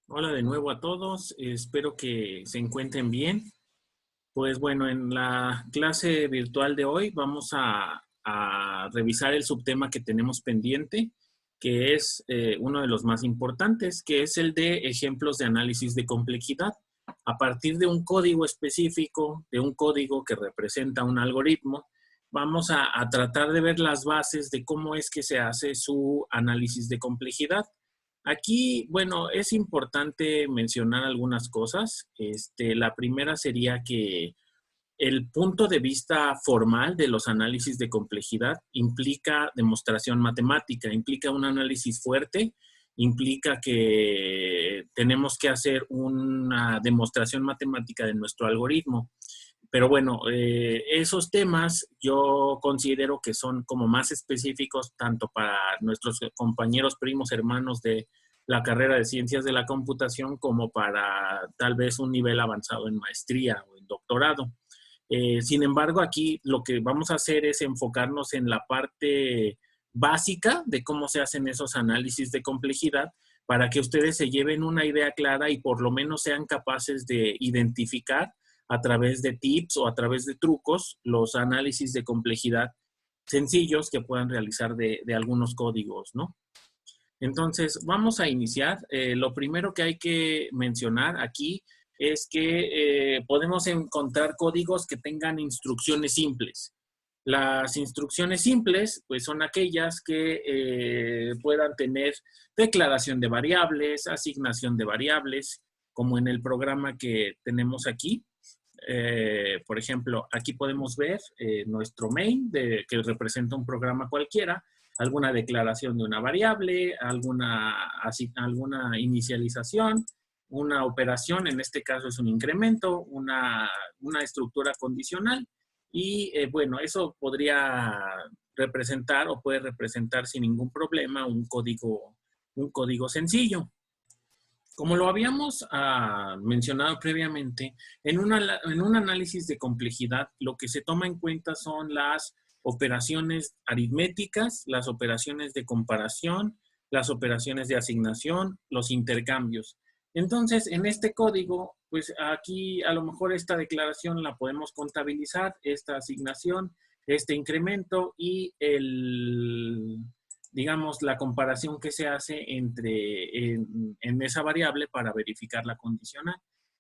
Hola de nuevo a todos, espero que se encuentren bien. Pues bueno, en la clase virtual de hoy vamos a revisar el subtema que tenemos pendiente, que es uno de los más importantes, que es el de ejemplos de análisis de complejidad. A partir de un código específico, de un código que representa un algoritmo, vamos a tratar de ver las bases de cómo es que se hace su análisis de complejidad. Aquí, bueno, es importante mencionar algunas cosas. La primera sería que el punto de vista formal de los análisis de complejidad implica demostración matemática, implica un análisis fuerte, implica que tenemos que hacer una demostración matemática de nuestro algoritmo. Pero bueno, esos temas yo considero que son como más específicos tanto para nuestros compañeros, primos, hermanos de la carrera de ciencias de la computación como para tal vez un nivel avanzado en maestría o en doctorado. Sin embargo, aquí lo que vamos a hacer es enfocarnos en la parte básica de cómo se hacen esos análisis de complejidad para que ustedes se lleven una idea clara y por lo menos sean capaces de identificar a través de tips o a través de trucos los análisis de complejidad sencillos que puedan realizar de algunos códigos, ¿no? Entonces, vamos a iniciar. Lo primero que hay que mencionar aquí es que podemos encontrar códigos que tengan instrucciones simples. Las instrucciones simples, pues son aquellas que puedan tener declaración de variables, asignación de variables, como en el programa que tenemos aquí. Por ejemplo, aquí podemos ver nuestro main, que representa un programa cualquiera, alguna declaración de una variable, alguna inicialización, una operación, en este caso es un incremento, una estructura condicional. Y bueno, eso podría representar o puede representar sin ningún problema un código sencillo. Como lo habíamos mencionado previamente, en un análisis de complejidad, lo que se toma en cuenta son las operaciones aritméticas, las operaciones de comparación, las operaciones de asignación, los intercambios. Entonces, en este código, pues aquí a lo mejor esta declaración la podemos contabilizar, esta asignación, este incremento y digamos, la comparación que se hace en esa variable para verificar la condicional.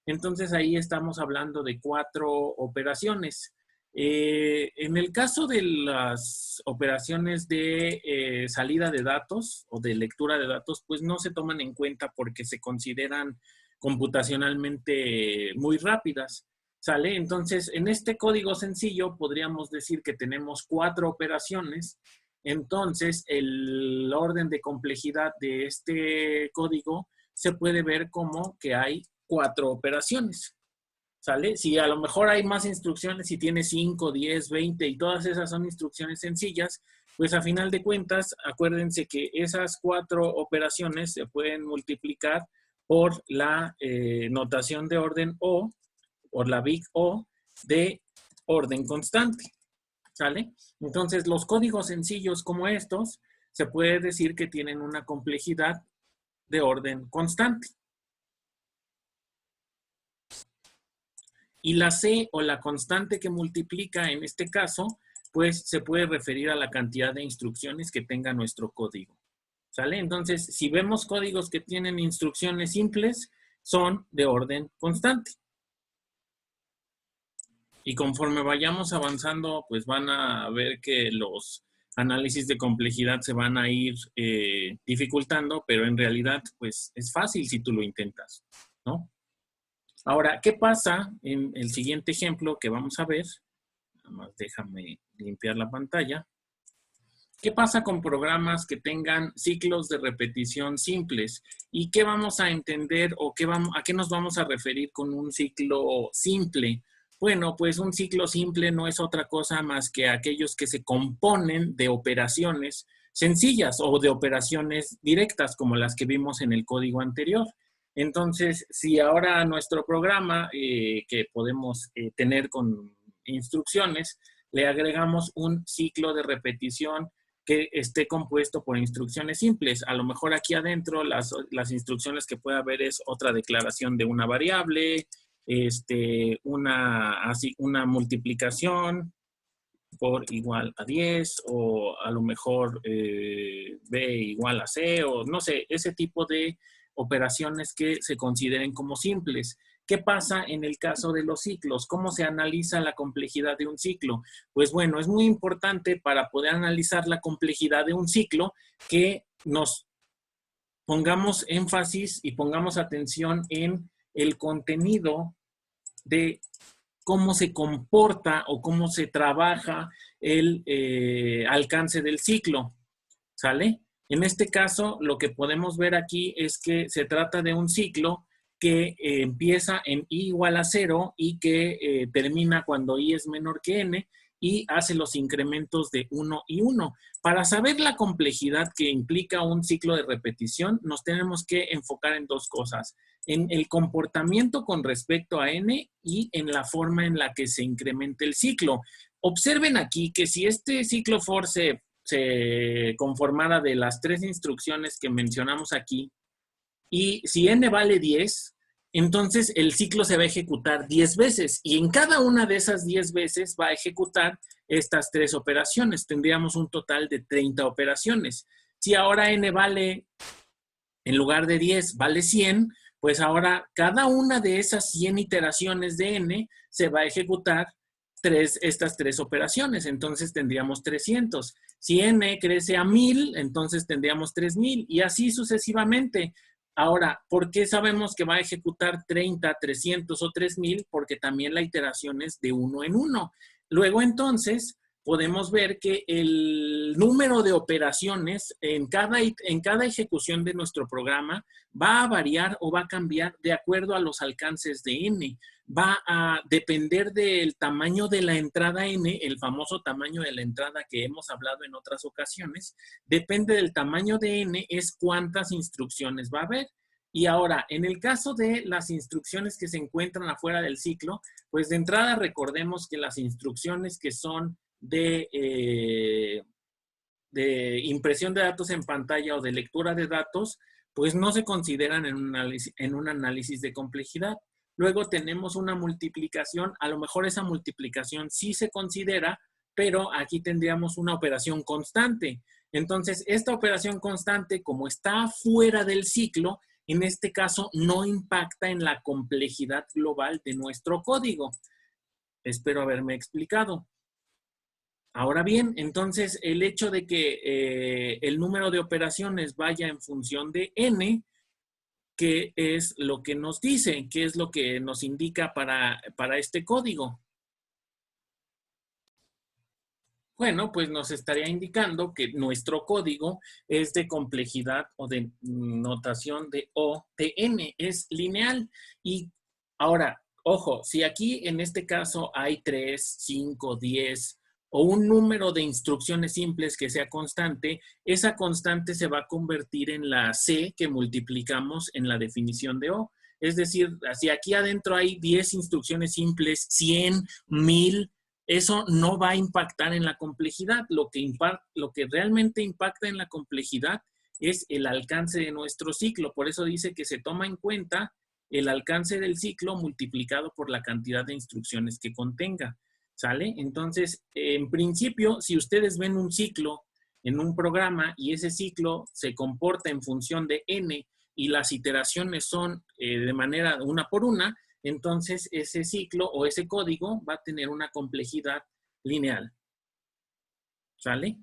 Entonces, ahí estamos hablando de 4 operaciones. En el caso de las operaciones de salida de datos o de lectura de datos, pues no se toman en cuenta porque se consideran computacionalmente muy rápidas. ¿Sale? Entonces, en este código sencillo podríamos decir que tenemos 4 operaciones. Entonces, el orden de complejidad de este código se puede ver como que hay 4 operaciones. ¿Sale? Si a lo mejor hay más instrucciones, si tiene 5, 10, 20 y todas esas son instrucciones sencillas, pues a final de cuentas, acuérdense que esas 4 operaciones se pueden multiplicar por la notación de orden O, por la big O de orden constante. ¿Sale? Entonces, los códigos sencillos como estos se puede decir que tienen una complejidad de orden constante. Y la C o la constante que multiplica en este caso, pues se puede referir a la cantidad de instrucciones que tenga nuestro código. ¿Sale? Entonces, si vemos códigos que tienen instrucciones simples, son de orden constante. Y conforme vayamos avanzando, pues van a ver que los análisis de complejidad se van a ir dificultando, pero en realidad, pues es fácil si tú lo intentas, ¿no? Ahora, ¿qué pasa en el siguiente ejemplo que vamos a ver? Nada más déjame limpiar la pantalla. ¿Qué pasa con programas que tengan ciclos de repetición simples? ¿Y qué vamos a entender o a qué nos vamos a referir con un ciclo simple? Bueno, pues un ciclo simple no es otra cosa más que aquellos que se componen de operaciones sencillas o de operaciones directas como las que vimos en el código anterior. Entonces, si ahora nuestro programa que podemos tener con instrucciones, le agregamos un ciclo de repetición que esté compuesto por instrucciones simples. A lo mejor aquí adentro las instrucciones que puede haber es otra declaración de una variable, una multiplicación por igual a 10, o a lo mejor B igual a C, o no sé, ese tipo de operaciones que se consideren como simples. ¿Qué pasa en el caso de los ciclos? ¿Cómo se analiza la complejidad de un ciclo? Pues bueno, es muy importante para poder analizar la complejidad de un ciclo que nos pongamos énfasis y pongamos atención en el contenido de cómo se comporta o cómo se trabaja el alcance del ciclo, ¿sale? En este caso, lo que podemos ver aquí es que se trata de un ciclo que empieza en i igual a 0 y que termina cuando i es menor que n y hace los incrementos de 1 y 1. Para saber la complejidad que implica un ciclo de repetición, nos tenemos que enfocar en dos cosas: en el comportamiento con respecto a n y en la forma en la que se incrementa el ciclo. Observen aquí que si este ciclo for se conformara de las 3 instrucciones que mencionamos aquí, y si n vale 10, entonces el ciclo se va a ejecutar 10 veces y en cada una de esas 10 veces va a ejecutar estas 3 operaciones. Tendríamos un total de 30 operaciones. Si ahora n vale, en lugar de 10, vale 100, pues ahora cada una de esas 100 iteraciones de n se va a ejecutar estas 3 operaciones. Entonces tendríamos 300. Si n crece a 1000, entonces tendríamos 3000 y así sucesivamente. Ahora, ¿por qué sabemos que va a ejecutar 30, 300 o 3000? Porque también la iteración es de 1 en 1. Luego, entonces, podemos ver que el número de operaciones en cada ejecución de nuestro programa va a variar o va a cambiar de acuerdo a los alcances de n. Va a depender del tamaño de la entrada n, el famoso tamaño de la entrada que hemos hablado en otras ocasiones. Depende del tamaño de n, es cuántas instrucciones va a haber. Y ahora, en el caso de las instrucciones que se encuentran afuera del ciclo, pues de entrada recordemos que las instrucciones que son de impresión de datos en pantalla o de lectura de datos, pues no se consideran en un análisis de complejidad. Luego tenemos una multiplicación, a lo mejor esa multiplicación sí se considera, pero aquí tendríamos una operación constante. Entonces, esta operación constante, como está fuera del ciclo, en este caso no impacta en la complejidad global de nuestro código. Espero haberme explicado. Ahora bien, entonces el hecho de que el número de operaciones vaya en función de n, ¿qué es lo que nos dice? ¿Qué es lo que nos indica para este código? Bueno, pues nos estaría indicando que nuestro código es de complejidad o de notación de O de n, es lineal. Y ahora, ojo, si aquí en este caso hay 3, 5, 10 o un número de instrucciones simples que sea constante, esa constante se va a convertir en la C que multiplicamos en la definición de O. Es decir, si aquí adentro hay 10 instrucciones simples, 100, 1000, eso no va a impactar en la complejidad. Lo que realmente impacta en la complejidad es el alcance de nuestro ciclo. Por eso dice que se toma en cuenta el alcance del ciclo multiplicado por la cantidad de instrucciones que contenga. ¿Sale? Entonces, en principio, si ustedes ven un ciclo en un programa y ese ciclo se comporta en función de n y las iteraciones son de manera una por una, entonces ese ciclo o ese código va a tener una complejidad lineal. ¿Sale?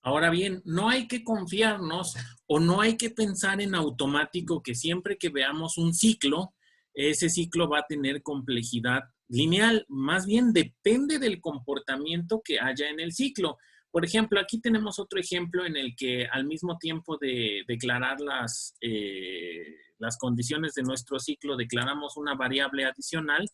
Ahora bien, no hay que confiarnos o no hay que pensar en automático que siempre que veamos un ciclo, ese ciclo va a tener complejidad lineal. Más bien depende del comportamiento que haya en el ciclo. Por ejemplo, aquí tenemos otro ejemplo en el que al mismo tiempo de declarar las condiciones de nuestro ciclo, declaramos una variable adicional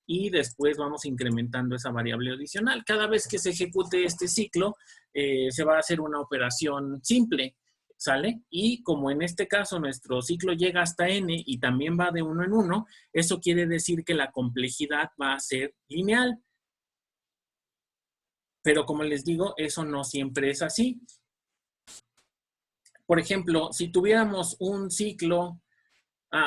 y después vamos incrementando esa variable adicional. Cada vez que se ejecute este ciclo, se va a hacer una operación simple, ¿sale? Y como en este caso nuestro ciclo llega hasta n y también va de 1 en 1, eso quiere decir que la complejidad va a ser lineal. Pero como les digo, eso no siempre es así. Por ejemplo, si tuviéramos un ciclo,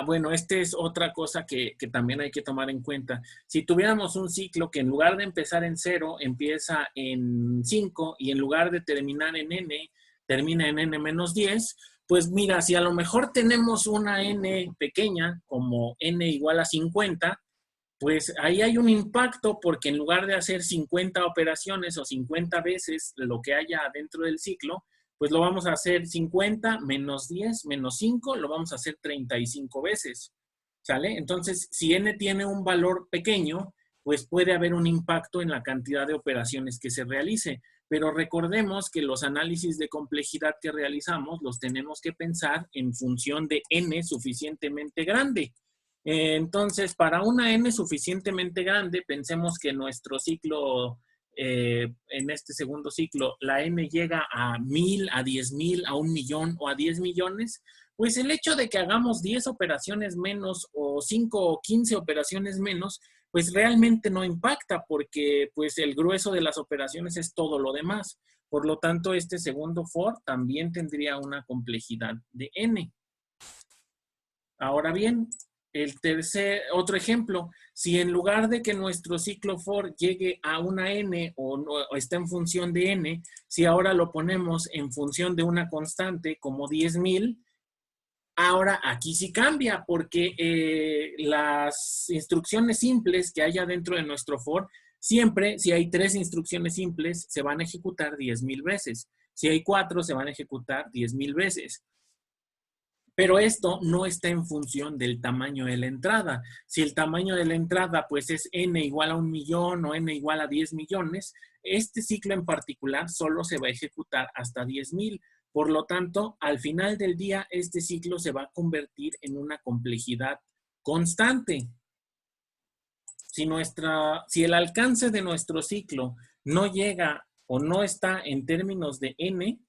bueno, esta es otra cosa que también hay que tomar en cuenta. Si tuviéramos un ciclo que en lugar de empezar en 0, empieza en 5 y en lugar de terminar en n, termina en n-10, pues mira, si a lo mejor tenemos una n pequeña, como n igual a 50, pues ahí hay un impacto porque en lugar de hacer 50 operaciones o 50 veces lo que haya dentro del ciclo, pues lo vamos a hacer 50 menos 10 menos 5, lo vamos a hacer 35 veces, ¿sale? Entonces, si n tiene un valor pequeño, pues puede haber un impacto en la cantidad de operaciones que se realice. Pero recordemos que los análisis de complejidad que realizamos los tenemos que pensar en función de n suficientemente grande. Entonces, para una n suficientemente grande, pensemos que nuestro ciclo, en este segundo ciclo, la n llega a 1000, a 10,000, a 1,000,000 o a 10 millones, pues el hecho de que hagamos 10 operaciones menos o 5 o 15 operaciones menos, pues realmente no impacta porque pues el grueso de las operaciones es todo lo demás. Por lo tanto, este segundo for también tendría una complejidad de n. Ahora bien, otro ejemplo, si en lugar de que nuestro ciclo for llegue a una n o está en función de n, si ahora lo ponemos en función de una constante como 10,000, ahora aquí sí cambia porque las instrucciones simples que haya dentro de nuestro for, siempre, si hay 3 instrucciones simples, se van a ejecutar 10,000 veces. Si hay 4, se van a ejecutar 10,000 veces. Pero esto no está en función del tamaño de la entrada. Si el tamaño de la entrada pues es n igual a 1,000,000 o n igual a 10 millones, este ciclo en particular solo se va a ejecutar hasta 10,000. Por lo tanto, al final del día, este ciclo se va a convertir en una complejidad constante. Si el alcance de nuestro ciclo no llega o no está en términos de n,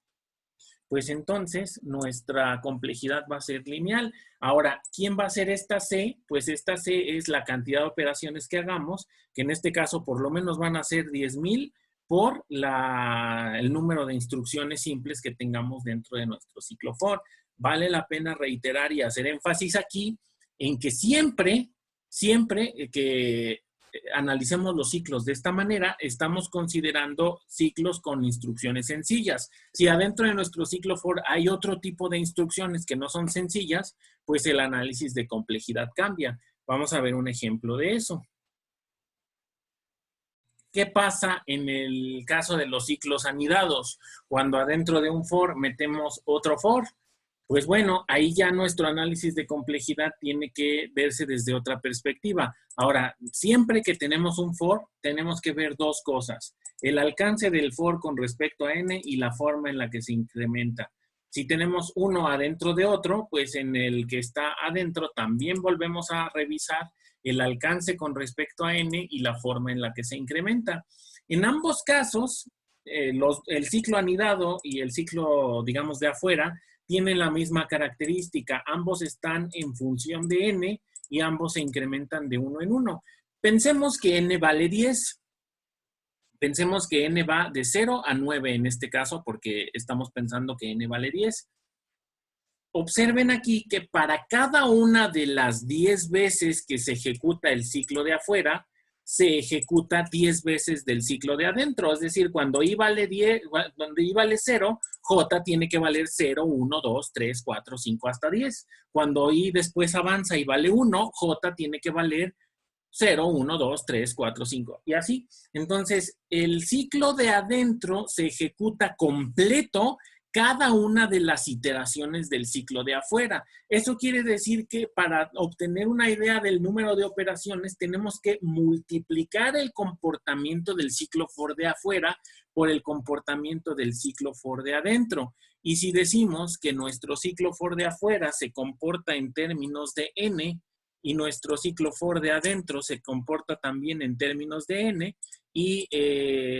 pues entonces nuestra complejidad va a ser lineal. Ahora, ¿quién va a ser esta C? Pues esta C es la cantidad de operaciones que hagamos, que en este caso por lo menos van a ser 10,000 por el número de instrucciones simples que tengamos dentro de nuestro ciclo for. Vale la pena reiterar y hacer énfasis aquí en que siempre que analicemos los ciclos de esta manera, estamos considerando ciclos con instrucciones sencillas. Si adentro de nuestro ciclo for hay otro tipo de instrucciones que no son sencillas, pues el análisis de complejidad cambia. Vamos a ver un ejemplo de eso. ¿Qué pasa en el caso de los ciclos anidados? Cuando adentro de un for metemos otro for. Pues bueno, ahí ya nuestro análisis de complejidad tiene que verse desde otra perspectiva. Ahora, siempre que tenemos un for, tenemos que ver dos cosas. El alcance del for con respecto a n y la forma en la que se incrementa. Si tenemos uno adentro de otro, pues en el que está adentro también volvemos a revisar el alcance con respecto a n y la forma en la que se incrementa. En ambos casos, el ciclo anidado y el ciclo, digamos, de afuera, tienen la misma característica. Ambos están en función de n y ambos se incrementan de uno en uno. Pensemos que n vale 10. Pensemos que n va de 0 a 9 en este caso porque estamos pensando que n vale 10. Observen aquí que para cada una de las 10 veces que se ejecuta el ciclo de afuera, se ejecuta 10 veces del ciclo de adentro. Es decir, cuando I vale 10, cuando I vale 0, J tiene que valer 0, 1, 2, 3, 4, 5 hasta 10. Cuando I después avanza y vale 1, J tiene que valer 0, 1, 2, 3, 4, 5 y así. Entonces, el ciclo de adentro se ejecuta completo cada una de las iteraciones del ciclo de afuera. Eso quiere decir que para obtener una idea del número de operaciones tenemos que multiplicar el comportamiento del ciclo for de afuera por el comportamiento del ciclo for de adentro. Y si decimos que nuestro ciclo for de afuera se comporta en términos de n y nuestro ciclo for de adentro se comporta también en términos de n, y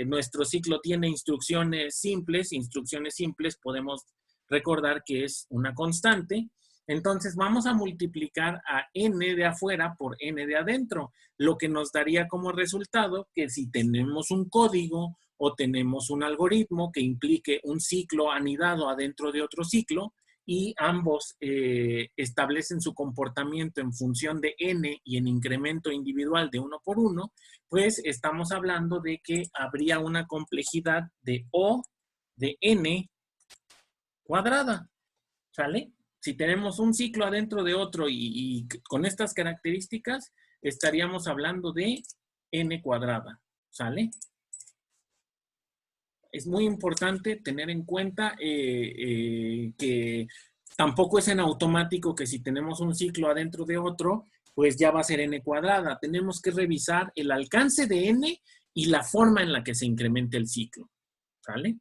nuestro ciclo tiene instrucciones simples podemos recordar que es una constante. Entonces vamos a multiplicar a n de afuera por n de adentro, lo que nos daría como resultado que si tenemos un código o tenemos un algoritmo que implique un ciclo anidado adentro de otro ciclo y ambos establecen su comportamiento en función de n y en incremento individual de 1 por 1, pues estamos hablando de que habría una complejidad de O de n cuadrada, ¿sale? Si tenemos un ciclo adentro de otro y con estas características, estaríamos hablando de n cuadrada, ¿sale? Es muy importante tener en cuenta que tampoco es en automático que si tenemos un ciclo adentro de otro, pues ya va a ser n cuadrada. Tenemos que revisar el alcance de n y la forma en la que se incrementa el ciclo, ¿sale?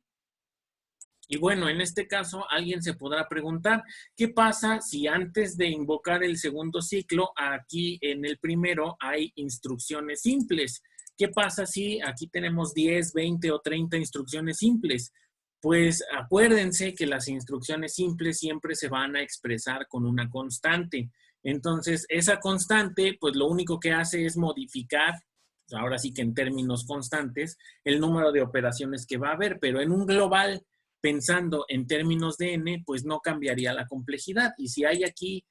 Y bueno, en este caso, alguien se podrá preguntar, ¿qué pasa si antes de invocar el segundo ciclo, aquí en el primero hay instrucciones simples? ¿Qué pasa si aquí tenemos 10, 20 o 30 instrucciones simples? Pues acuérdense que las instrucciones simples siempre se van a expresar con una constante. Entonces, esa constante, pues lo único que hace es modificar, ahora sí que en términos constantes, el número de operaciones que va a haber, pero en un global, pensando en términos de n, pues no cambiaría la complejidad. Y si hay aquí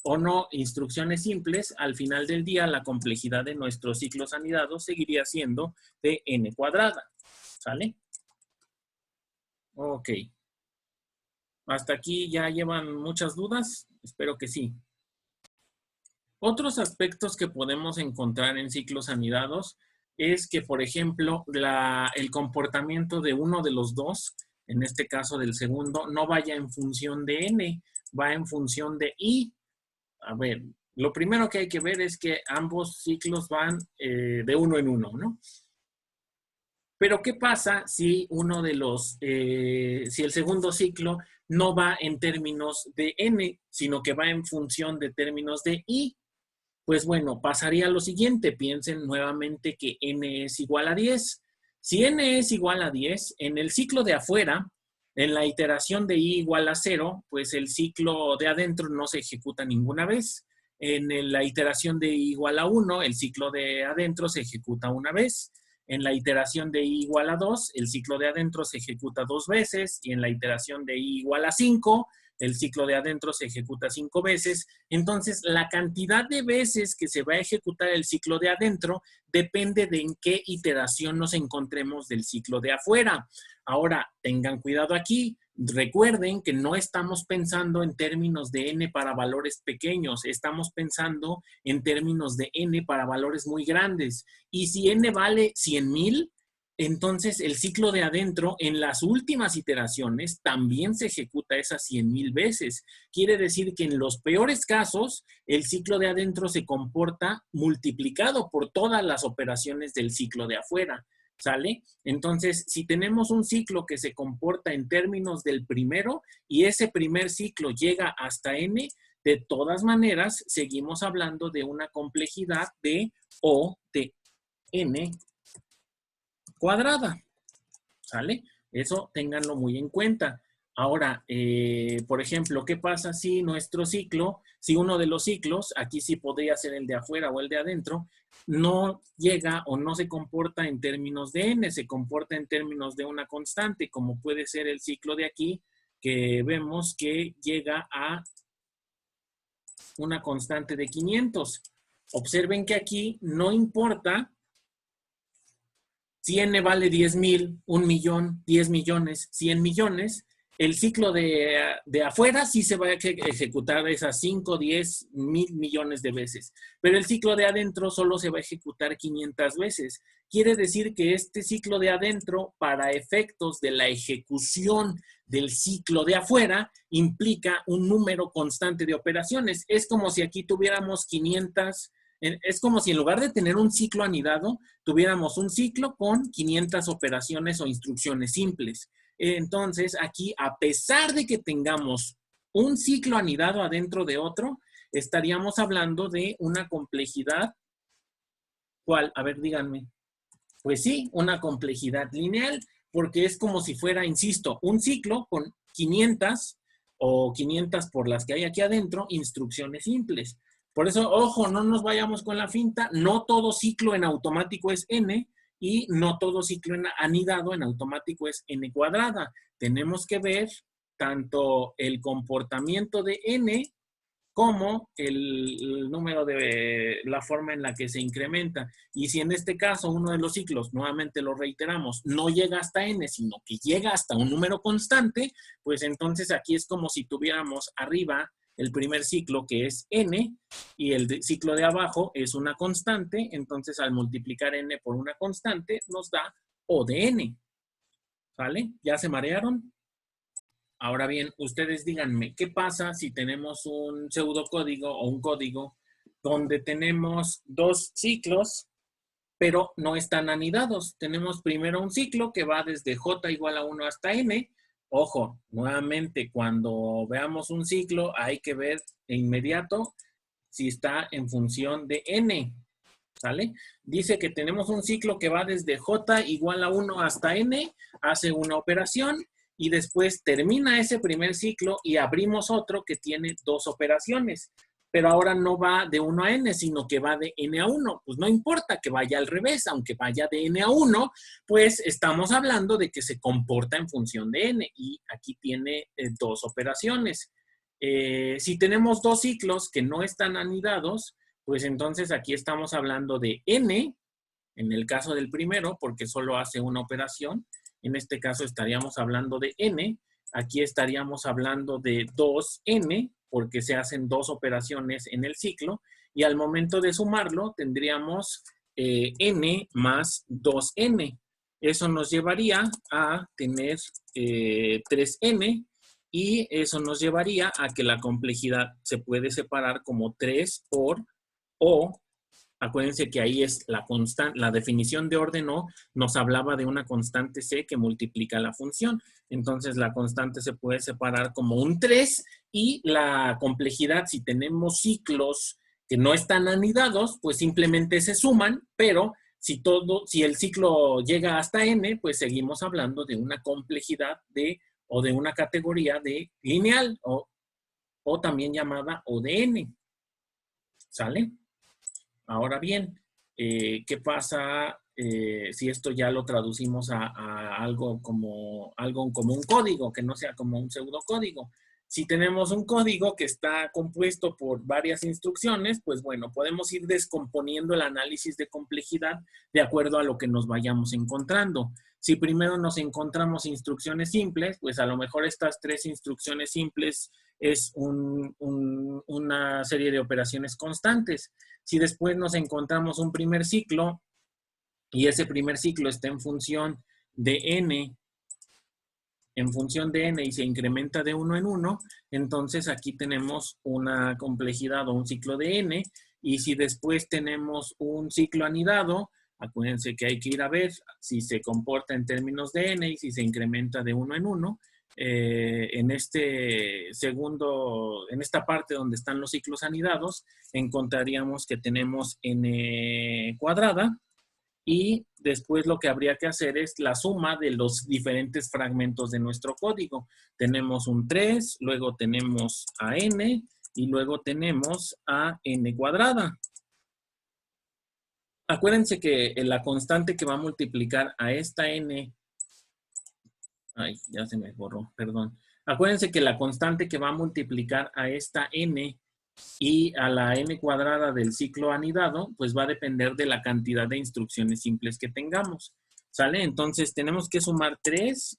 o no instrucciones simples, al final del día la complejidad de nuestros ciclos anidados seguiría siendo de n cuadrada. ¿Sale? Ok. ¿Hasta aquí ya llevan muchas dudas? Espero que sí. Otros aspectos que podemos encontrar en ciclos anidados es que, por ejemplo, el comportamiento de uno de los dos, en este caso del segundo, no vaya en función de n, va en función de i. A ver, lo primero que hay que ver es que ambos ciclos van de uno en uno, ¿no? Pero ¿qué pasa si uno de los, si el segundo ciclo no va en términos de n, sino que va en función de términos de i? Pues bueno, pasaría lo siguiente. Piensen nuevamente que n es igual a 10. Si n es igual a 10, en el ciclo de afuera, en la iteración de i igual a 0, pues el ciclo de adentro no se ejecuta ninguna vez. En la iteración de i igual a 1, el ciclo de adentro se ejecuta una vez. En la iteración de i igual a 2, el ciclo de adentro se ejecuta 2 veces. Y en la iteración de i igual a 5, el ciclo de adentro se ejecuta 5 veces. Entonces, la cantidad de veces que se va a ejecutar el ciclo de adentro depende de en qué iteración nos encontremos del ciclo de afuera. Ahora, tengan cuidado aquí. Recuerden que no estamos pensando en términos de n para valores pequeños, estamos pensando en términos de n para valores muy grandes. Y si n vale 100,000, entonces el ciclo de adentro en las últimas iteraciones también se ejecuta esas 100,000 veces. Quiere decir que en los peores casos, el ciclo de adentro se comporta multiplicado por todas las operaciones del ciclo de afuera. ¿Sale? Entonces, si tenemos un ciclo que se comporta en términos del primero y ese primer ciclo llega hasta n, de todas maneras, seguimos hablando de una complejidad de O de n cuadrada. ¿Sale? Eso ténganlo muy en cuenta. Ahora, por ejemplo, ¿qué pasa si nuestro ciclo, si uno de los ciclos, aquí sí podría ser el de afuera o el de adentro, no llega o no se comporta en términos de n, se comporta en términos de una constante, como puede ser el ciclo de aquí, que vemos que llega a una constante de 500. Observen que aquí no importa si n vale 10,000, 1,000,000, 10 millones, 100 millones, el ciclo de afuera sí se va a ejecutar esas 5, 10, 1,000 millones de veces. Pero el ciclo de adentro solo se va a ejecutar 500 veces. Quiere decir que este ciclo de adentro, para efectos de la ejecución del ciclo de afuera, implica un número constante de operaciones. Es como si aquí tuviéramos 500... Es como si en lugar de tener un ciclo anidado, tuviéramos un ciclo con 500 operaciones o instrucciones simples. Entonces, aquí, a pesar de que tengamos un ciclo anidado adentro de otro, estaríamos hablando de una complejidad. ¿Cuál? A ver, díganme. Pues sí, una complejidad lineal, porque es como si fuera, insisto, un ciclo con 500 o 500 por las que hay aquí adentro, instrucciones simples. Por eso, ojo, no nos vayamos con la finta. No todo ciclo en automático es n y no todo ciclo anidado en automático es n cuadrada. Tenemos que ver tanto el comportamiento de n como el número de la forma en la que se incrementa. Y si en este caso uno de los ciclos, nuevamente lo reiteramos, no llega hasta n, sino que llega hasta un número constante, pues entonces aquí es como si tuviéramos arriba el primer ciclo, que es n, y el ciclo de abajo es una constante. Entonces al multiplicar n por una constante nos da O de n. ¿Vale? ¿Ya se marearon? Ahora bien, ustedes díganme, ¿qué pasa si tenemos un pseudocódigo o un código donde tenemos dos ciclos, pero no están anidados? Tenemos primero un ciclo que va desde j igual a 1 hasta n. Ojo, nuevamente, cuando veamos un ciclo hay que ver de inmediato si está en función de n, ¿sale? Dice que tenemos un ciclo que va desde j igual a 1 hasta n, hace una operación y después termina ese primer ciclo y abrimos otro que tiene dos operaciones. Pero ahora no va de 1 a n, sino que va de n a 1. Pues no importa que vaya al revés, aunque vaya de n a 1, pues estamos hablando de que se comporta en función de n y aquí tiene dos operaciones. Si tenemos dos ciclos que no están anidados, pues entonces aquí estamos hablando de n, en el caso del primero, porque solo hace una operación. En este caso estaríamos hablando de n. Aquí estaríamos hablando de 2n, porque se hacen dos operaciones en el ciclo. Y al momento de sumarlo, tendríamos n más 2n. Eso nos llevaría a tener 3n. Y eso nos llevaría a que la complejidad se puede separar como 3 por O. Acuérdense que ahí es la constante, la definición de orden O nos hablaba de una constante C que multiplica la función. Entonces la constante se puede separar como un 3 y la complejidad, si tenemos ciclos que no están anidados, pues simplemente se suman, pero si el ciclo llega hasta n, pues seguimos hablando de una complejidad o de una categoría de lineal o también llamada O de n. ¿Sale? Ahora bien, ¿qué pasa si esto ya lo traducimos a algo como un código, que no sea como un pseudocódigo? Si tenemos un código que está compuesto por varias instrucciones, pues bueno, podemos ir descomponiendo el análisis de complejidad de acuerdo a lo que nos vayamos encontrando. Si primero nos encontramos instrucciones simples, pues a lo mejor estas 3 instrucciones simples es una serie de operaciones constantes. Si después nos encontramos un primer ciclo y ese primer ciclo está en función de n, y se incrementa de 1 en 1, entonces aquí tenemos una complejidad o un ciclo de n. Y si después tenemos un ciclo anidado, acuérdense que hay que ir a ver si se comporta en términos de n y si se incrementa de 1 en 1. En esta parte donde están los ciclos anidados, encontraríamos que tenemos n cuadrada y después lo que habría que hacer es la suma de los diferentes fragmentos de nuestro código. Tenemos un 3, luego tenemos a n y luego tenemos a n cuadrada. Acuérdense que la constante que va a multiplicar a esta n, ay, ya se me borró, perdón. Acuérdense que la constante que va a multiplicar a esta n y a la n cuadrada del ciclo anidado, pues va a depender de la cantidad de instrucciones simples que tengamos. ¿Sale? Entonces tenemos que sumar 3,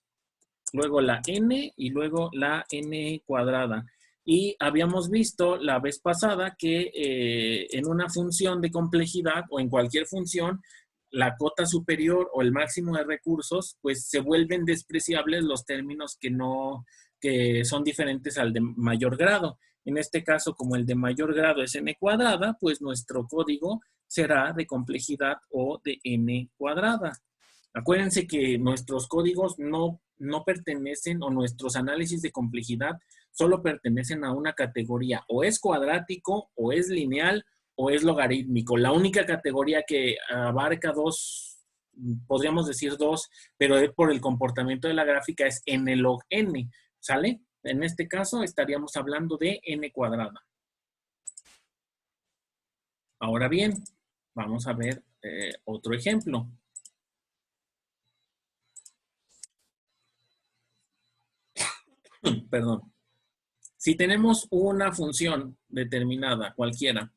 luego la n y luego la n cuadrada. Y habíamos visto la vez pasada que en una función de complejidad o en cualquier función, la cota superior o el máximo de recursos, pues se vuelven despreciables los términos que son diferentes al de mayor grado. En este caso, como el de mayor grado es n cuadrada, pues nuestro código será de complejidad o de n cuadrada. Acuérdense que nuestros códigos no pertenecen, o nuestros análisis de complejidad solo pertenecen a una categoría, o es cuadrático, o es lineal, o es logarítmico. La única categoría que abarca dos, podríamos decir dos, pero es por el comportamiento de la gráfica, es n log n, ¿sale? En este caso estaríamos hablando de n cuadrada. Ahora bien, vamos a ver otro ejemplo. Perdón. Si tenemos una función determinada, cualquiera,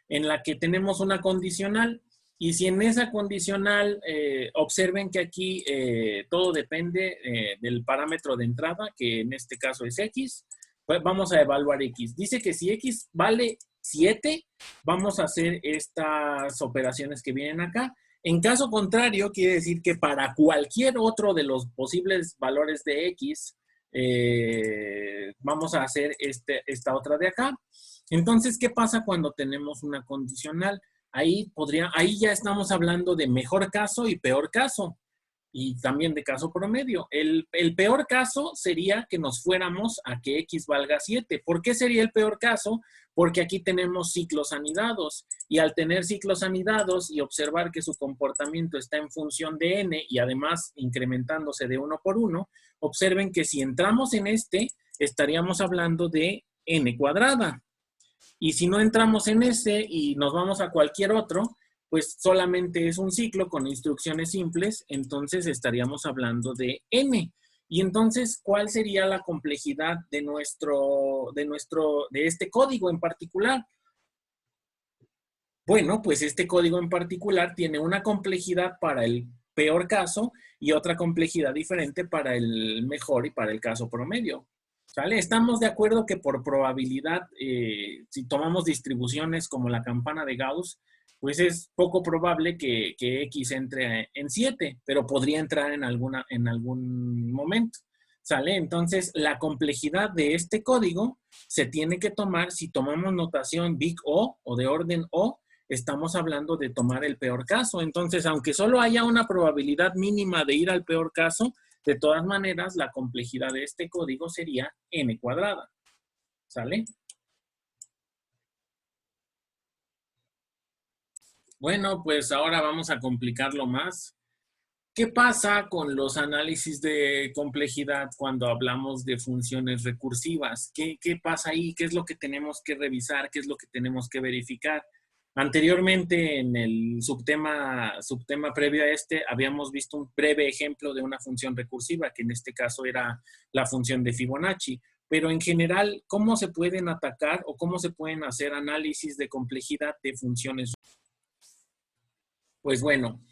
en la que tenemos una condicional, y si en esa condicional, observen que aquí todo depende del parámetro de entrada, que en este caso es X, pues vamos a evaluar X. Dice que si X vale 7, vamos a hacer estas operaciones que vienen acá. En caso contrario, quiere decir que para cualquier otro de los posibles valores de X, vamos a hacer esta otra de acá. Entonces, ¿qué pasa cuando tenemos una condicional? Ahí ya estamos hablando de mejor caso y peor caso, y también de caso promedio. El peor caso sería que nos fuéramos a que X valga 7. ¿Por qué sería el peor caso? Porque aquí tenemos ciclos anidados, y al tener ciclos anidados y observar que su comportamiento está en función de n y además incrementándose de uno por uno, observen que si entramos en estaríamos hablando de n cuadrada. Y si no entramos en ese y nos vamos a cualquier otro, pues solamente es un ciclo con instrucciones simples, entonces estaríamos hablando de n. Y entonces, ¿cuál sería la complejidad de este código en particular? Bueno, pues este código en particular tiene una complejidad para el peor caso y otra complejidad diferente para el mejor y para el caso promedio. ¿Sale? Estamos de acuerdo que por probabilidad, si tomamos distribuciones como la campana de Gauss, pues es poco probable que X entre en 7, pero podría entrar en algún momento. ¿Sale? Entonces, la complejidad de este código se tiene que tomar, si tomamos notación big O o de orden O, estamos hablando de tomar el peor caso. Entonces, aunque solo haya una probabilidad mínima de ir al peor caso, de todas maneras, la complejidad de este código sería n cuadrada. ¿Sale? Bueno, pues ahora vamos a complicarlo más. ¿Qué pasa con los análisis de complejidad cuando hablamos de funciones recursivas? ¿Qué pasa ahí? ¿Qué es lo que tenemos que revisar? ¿Qué es lo que tenemos que verificar? Anteriormente, en el subtema previo a habíamos visto un breve ejemplo de una función recursiva, que en este caso era la función de Fibonacci. Pero en general, ¿cómo se pueden atacar o cómo se pueden hacer análisis de complejidad de funciones? Pues bueno,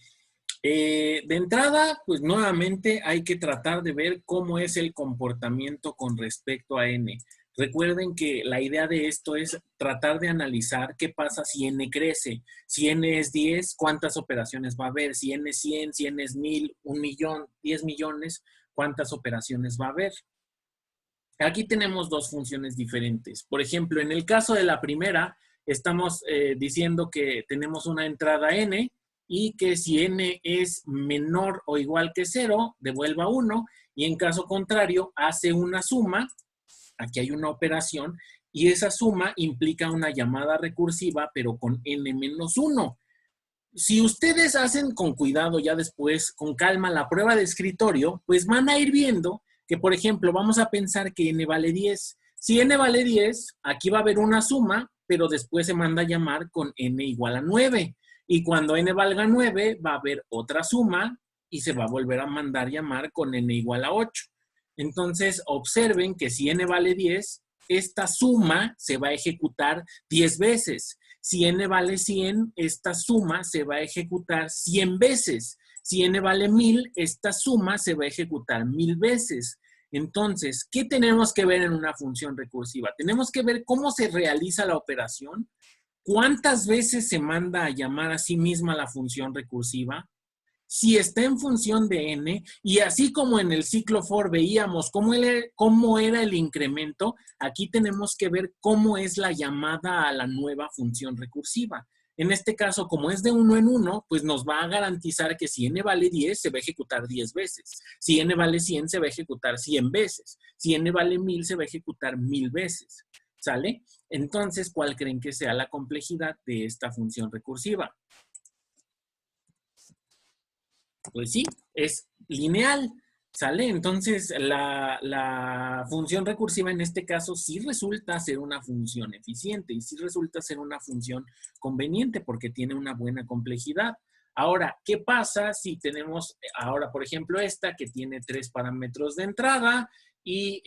de entrada, pues nuevamente hay que tratar de ver cómo es el comportamiento con respecto a n. Recuerden que la idea de esto es tratar de analizar qué pasa si n crece. Si n es 10, ¿cuántas operaciones va a haber? Si n es 100, si n es 1000, 1 millón, 10 millones, ¿cuántas operaciones va a haber? Aquí tenemos dos funciones diferentes. Por ejemplo, en el caso de la primera, estamos diciendo que tenemos una entrada n, y que si n es menor o igual que 0, devuelva 1, y en caso contrario, hace una suma, aquí hay una operación, y esa suma implica una llamada recursiva, pero con n menos 1. Si ustedes hacen con cuidado ya después, con calma, la prueba de escritorio, pues van a ir viendo que, por ejemplo, vamos a pensar que n vale 10. Si n vale 10, aquí va a haber una suma, pero después se manda a llamar con n igual a 9. Y cuando n valga 9, va a haber otra suma y se va a volver a mandar llamar con n igual a 8. Entonces, observen que si n vale 10, esta suma se va a ejecutar 10 veces. Si n vale 100, esta suma se va a ejecutar 100 veces. Si n vale 1000, esta suma se va a ejecutar 1000 veces. Entonces, ¿qué tenemos que ver en una función recursiva? Tenemos que ver cómo se realiza la operación, cuántas veces se manda a llamar a sí misma la función recursiva, si está en función de n, y así como en el ciclo for veíamos cómo era el incremento, aquí tenemos que ver cómo es la llamada a la nueva función recursiva. En este caso, como es de 1 en 1, pues nos va a garantizar que si n vale 10, se va a ejecutar 10 veces. Si n vale 100, se va a ejecutar 100 veces. Si n vale 1000, se va a ejecutar 1000 veces. ¿Sale? Entonces, ¿cuál creen que sea la complejidad de esta función recursiva? Pues sí, es lineal, ¿sale? Entonces, la función recursiva en este caso sí resulta ser una función eficiente y sí resulta ser una función conveniente porque tiene una buena complejidad. Ahora, ¿qué pasa si tenemos ahora, por ejemplo, esta que tiene 3 parámetros de entrada y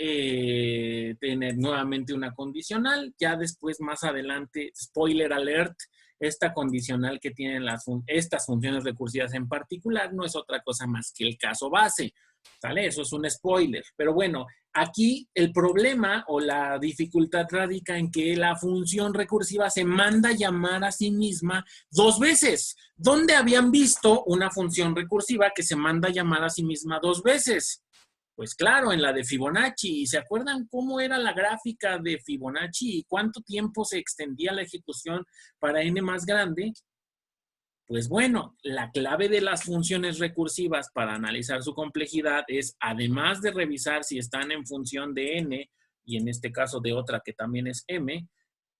tener nuevamente una condicional. Ya después, más adelante, spoiler alert, esta condicional que tienen estas funciones recursivas en particular no es otra cosa más que el caso base, ¿sale? Eso es un spoiler. Pero bueno, aquí el problema o la dificultad radica en que la función recursiva se manda a llamar a sí misma 2 veces. ¿Dónde habían visto una función recursiva que se manda a llamar a sí misma 2 veces? Pues claro, en la de Fibonacci. ¿Y se acuerdan cómo era la gráfica de Fibonacci y cuánto tiempo se extendía la ejecución para n más grande? Pues bueno, la clave de las funciones recursivas para analizar su complejidad es, además de revisar si están en función de n, y en este caso de otra que también es m,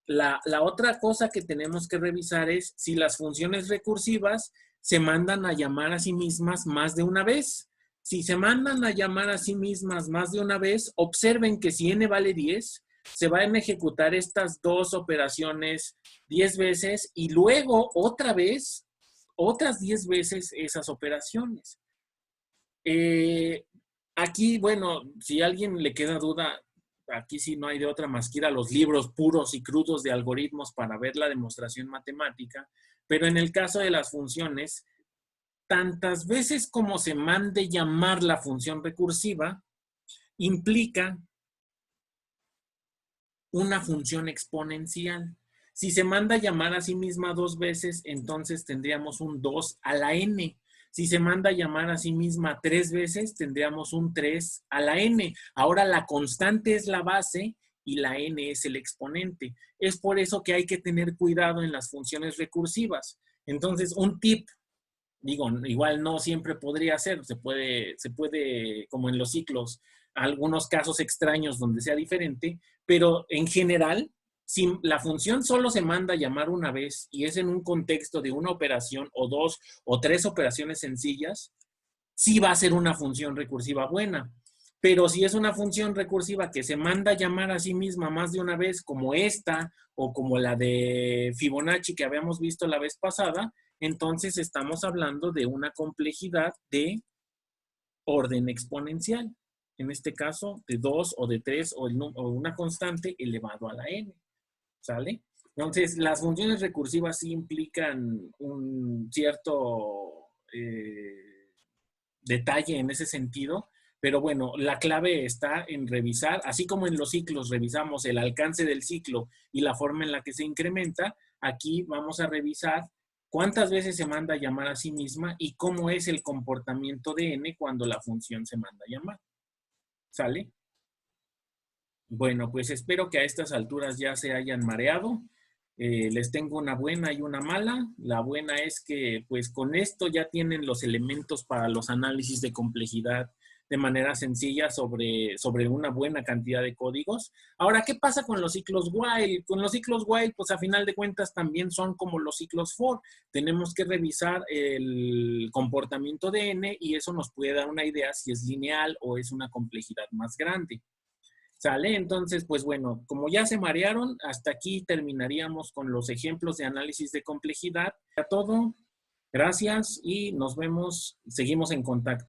la otra cosa que tenemos que revisar es si las funciones recursivas se mandan a llamar a sí mismas más de una vez. Si se mandan a llamar a sí mismas más de una vez, observen que si n vale 10, se van a ejecutar estas dos operaciones 10 veces y luego otra vez, otras 10 veces esas operaciones. Aquí, bueno, si a alguien le queda duda, aquí sí no hay de otra más que ir a los libros puros y crudos de algoritmos para ver la demostración matemática, pero en el caso de las funciones, tantas veces como se mande llamar la función recursiva, implica una función exponencial. Si se manda llamar a sí misma 2 veces, entonces tendríamos un 2 a la n. Si se manda llamar a sí misma 3 veces, tendríamos un 3 a la n. Ahora la constante es la base y la n es el exponente. Es por eso que hay que tener cuidado en las funciones recursivas. Entonces, un tip, digo, igual no siempre podría ser, se puede, como en los ciclos, algunos casos extraños donde sea diferente, pero en general, si la función solo se manda a llamar una vez y es en un contexto de una operación o 2 o 3 operaciones sencillas, sí va a ser una función recursiva buena. Pero si es una función recursiva que se manda a llamar a sí misma más de una vez, como esta o como la de Fibonacci que habíamos visto la vez pasada, entonces estamos hablando de una complejidad de orden exponencial. En este caso, de 2 o de 3 o una constante elevado a la n. ¿Sale? Entonces, las funciones recursivas sí implican un cierto detalle en ese sentido, pero bueno, la clave está en revisar, así como en los ciclos revisamos el alcance del ciclo y la forma en la que se incrementa, aquí vamos a revisar cuántas veces se manda a llamar a sí misma y cómo es el comportamiento de n cuando la función se manda a llamar. ¿Sale? Bueno, pues espero que a estas alturas ya se hayan mareado. Les tengo una buena y una mala. La buena es que pues con esto ya tienen los elementos para los análisis de complejidad de manera sencilla sobre una buena cantidad de códigos. Ahora, ¿qué pasa con los ciclos while? Con los ciclos while, pues a final de cuentas también son como los ciclos for. Tenemos que revisar el comportamiento de n y eso nos puede dar una idea si es lineal o es una complejidad más grande. ¿Sale? Entonces, pues bueno, como ya se marearon, hasta aquí terminaríamos con los ejemplos de análisis de complejidad. A todo, gracias y nos vemos, seguimos en contacto.